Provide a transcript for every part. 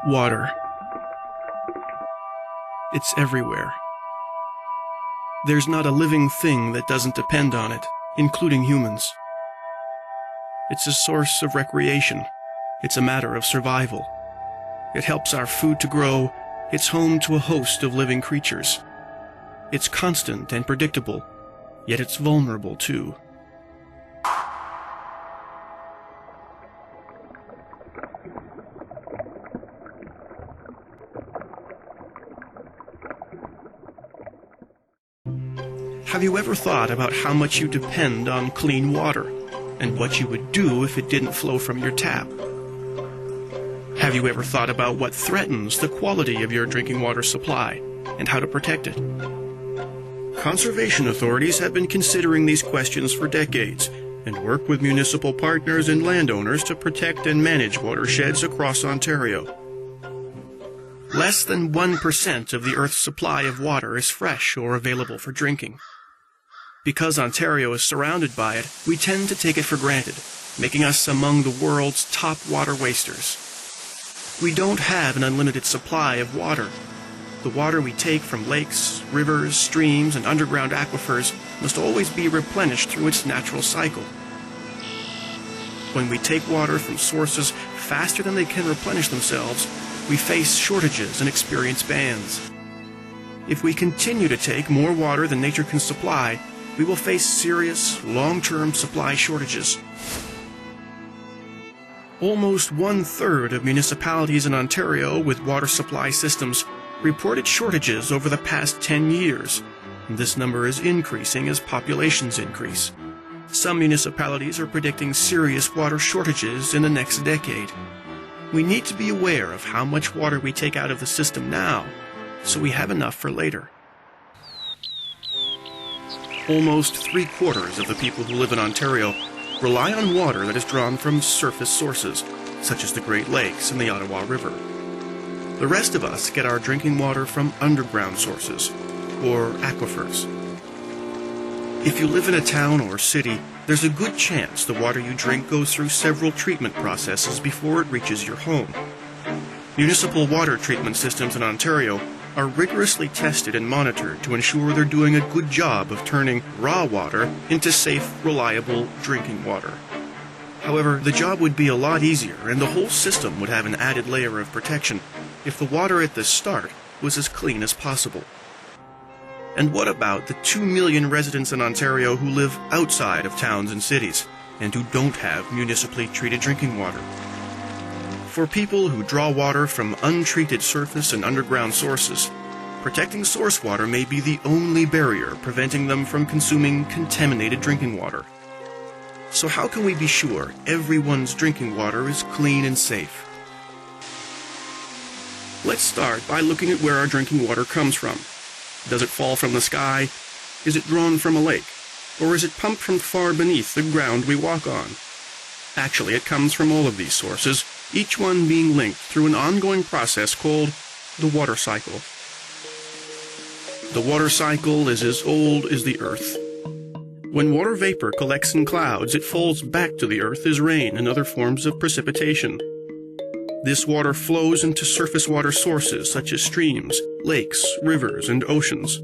Water. It's everywhere. There's not a living thing that doesn't depend on it, including humans. It's a source of recreation. It's a matter of survival. It helps our food to grow. It's home to a host of living creatures. It's constant and predictable, yet it's vulnerable too. Have you ever thought about how much you depend on clean water, and what you would do if it didn't flow from your tap? Have you ever thought about what threatens the quality of your drinking water supply, and how to protect it? Conservation authorities have been considering these questions for decades, and work with municipal partners and landowners to protect and manage watersheds across Ontario. Less than 1% of the Earth's supply of water is fresh or available for drinking. Because Ontario is surrounded by it, we tend to take it for granted, making us among the world's top water wasters. We don't have an unlimited supply of water. The water we take from lakes, rivers, streams, and underground aquifers must always be replenished through its natural cycle. When we take water from sources faster than they can replenish themselves, we face shortages and experience bans. If we continue to take more water than nature can supply, we will face serious, long-term supply shortages. Almost 1/3 of municipalities in Ontario with water supply systems reported shortages over the past 10 years, and this number is increasing as populations increase. Some municipalities are predicting serious water shortages in the next decade. We need to be aware of how much water we take out of the system now, so we have enough for later. Almost 3/4 of the people who live in Ontario rely on water that is drawn from surface sources, such as the Great Lakes and the Ottawa River. The rest of us get our drinking water from underground sources, or aquifers. If you live in a town or city, there's a good chance the water you drink goes through several treatment processes before it reaches your home. Municipal water treatment systems in Ontario are rigorously tested and monitored to ensure they're doing a good job of turning raw water into safe, reliable drinking water. However, the job would be a lot easier, and the whole system would have an added layer of protection if the water at the start was as clean as possible. And what about the 2 million residents in Ontario who live outside of towns and cities, and who don't have municipally treated drinking water? For people who draw water from untreated surface and underground sources, protecting source water may be the only barrier preventing them from consuming contaminated drinking water. So how can we be sure everyone's drinking water is clean and safe? Let's start by looking at where our drinking water comes from. Does it fall from the sky? Is it drawn from a lake? Or is it pumped from far beneath the ground we walk on? Actually, it comes from all of these sources, each one being linked through an ongoing process called the water cycle. The water cycle is as old as the Earth. When water vapor collects in clouds, it falls back to the Earth as rain and other forms of precipitation. This water flows into surface water sources such as streams, lakes, rivers, and oceans.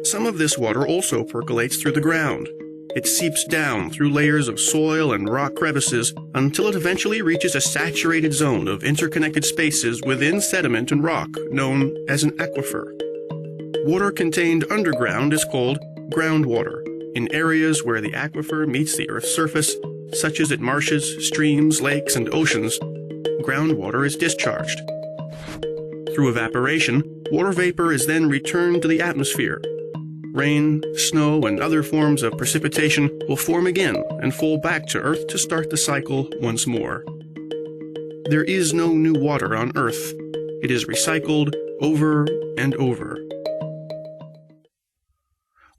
Some of this water also percolates through the ground. It seeps down through layers of soil and rock crevices until it eventually reaches a saturated zone of interconnected spaces within sediment and rock, known as an aquifer. Water contained underground is called groundwater, in areas where the aquifer meets the Earth's surface, such as at marshes, streams, lakes, and oceans. Groundwater is discharged. Through evaporation, water vapor is then returned to the atmosphere. Rain, snow, and other forms of precipitation will form again and fall back to Earth to start the cycle once more. There is no new water on Earth. It is recycled over and over.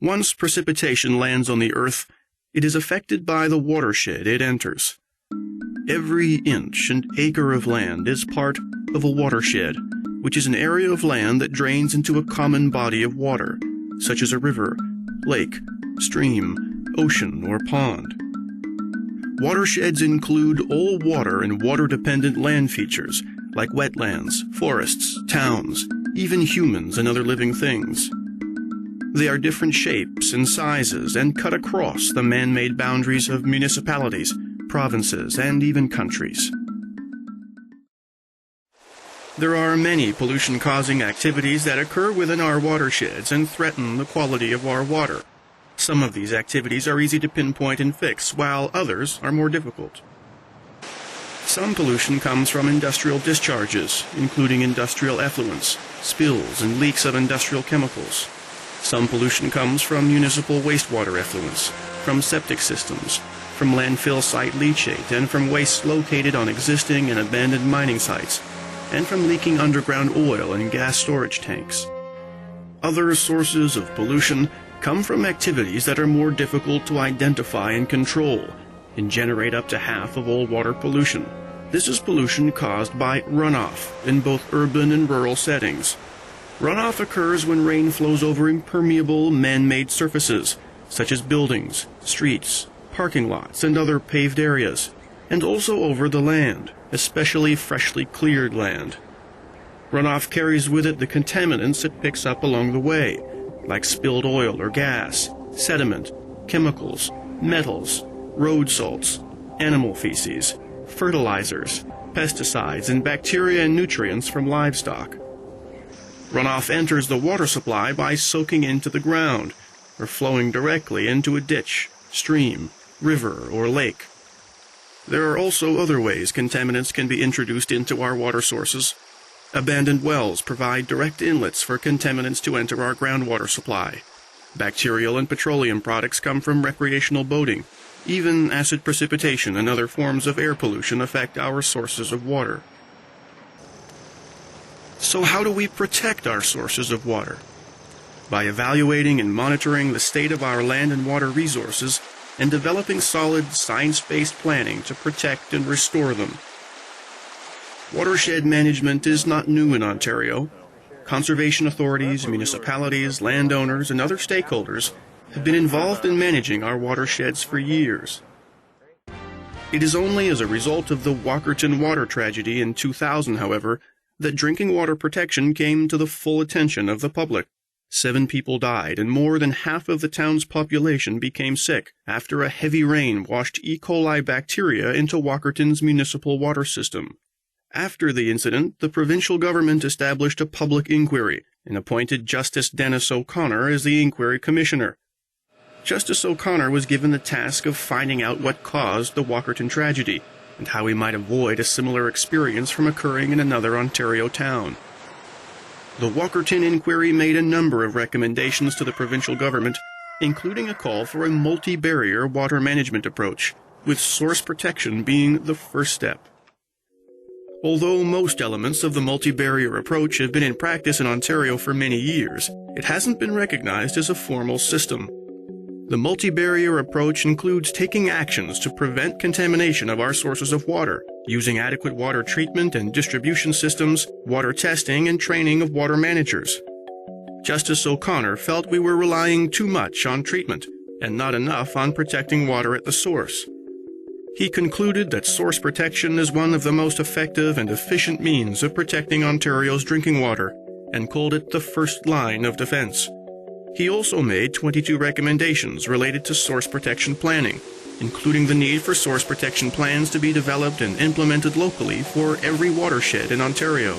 Once precipitation lands on the Earth, it is affected by the watershed it enters. Every inch and acre of land is part of a watershed, which is an area of land that drains into a common body of water, such as a river, lake, stream, ocean, or pond. Watersheds include all water and water-dependent land features, like wetlands, forests, towns, even humans and other living things. They are different shapes and sizes and cut across the man-made boundaries of municipalities, provinces, and even countries. There are many pollution-causing activities that occur within our watersheds and threaten the quality of our water. Some of these activities are easy to pinpoint and fix, while others are more difficult. Some pollution comes from industrial discharges, including industrial effluents, spills, and leaks of industrial chemicals. Some pollution comes from municipal wastewater effluents, from septic systems, from landfill site leachate, and from waste located on existing and abandoned mining sites, and from leaking underground oil and gas storage tanks. Other sources of pollution come from activities that are more difficult to identify and control, and generate up to half of all water pollution. This is pollution caused by runoff in both urban and rural settings. Runoff occurs when rain flows over impermeable man-made surfaces, such as buildings, streets, parking lots, and other paved areas, and also over the land, especially freshly cleared land. Runoff carries with it the contaminants it picks up along the way, like spilled oil or gas, sediment, chemicals, metals, road salts, animal feces, fertilizers, pesticides, and bacteria and nutrients from livestock. Runoff enters the water supply by soaking into the ground, or flowing directly into a ditch, stream, river, or lake. There are also other ways contaminants can be introduced into our water sources. Abandoned wells provide direct inlets for contaminants to enter our groundwater supply. Bacterial and petroleum products come from recreational boating. Even acid precipitation and other forms of air pollution affect our sources of water. So how do we protect our sources of water? By evaluating and monitoring the state of our land and water resources and developing solid science-based planning to protect and restore them. Watershed management is not new in Ontario. Conservation authorities, municipalities, landowners, and other stakeholders have been involved in managing our watersheds for years. It is only as a result of the Walkerton water tragedy in 2000, however, that drinking water protection came to the full attention of the public. 7 people died, and more than half of the town's population became sick after a heavy rain washed E. coli bacteria into Walkerton's municipal water system. After the incident, the provincial government established a public inquiry and appointed Justice Dennis O'Connor as the inquiry commissioner. Justice O'Connor was given the task of finding out what caused the Walkerton tragedy and how we might avoid a similar experience from occurring in another Ontario town. The Walkerton inquiry made a number of recommendations to the provincial government, including a call for a multi-barrier water management approach, with source protection being the first step. Although most elements of the multi-barrier approach have been in practice in Ontario for many years, it hasn't been recognized as a formal system. The multi-barrier approach includes taking actions to prevent contamination of our sources of water, using adequate water treatment and distribution systems, water testing, and training of water managers. Justice O'Connor felt we were relying too much on treatment and not enough on protecting water at the source. He concluded that source protection is one of the most effective and efficient means of protecting Ontario's drinking water, and called it the first line of defense. He also made 22 recommendations related to source protection planning, including the need for source protection plans to be developed and implemented locally for every watershed in Ontario.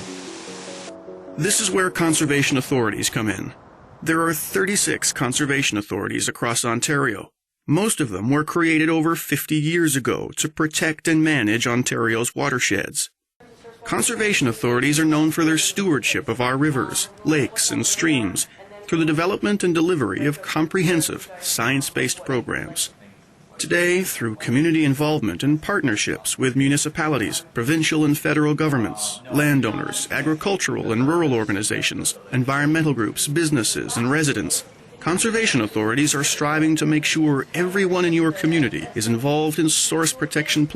This is where conservation authorities come in. There are 36 conservation authorities across Ontario. Most of them were created over 50 years ago to protect and manage Ontario's watersheds. Conservation authorities are known for their stewardship of our rivers, lakes, and streams through the development and delivery of comprehensive, science-based programs. Today, through community involvement and partnerships with municipalities, provincial and federal governments, landowners, agricultural and rural organizations, environmental groups, businesses, and residents, conservation authorities are striving to make sure everyone in your community is involved in source protection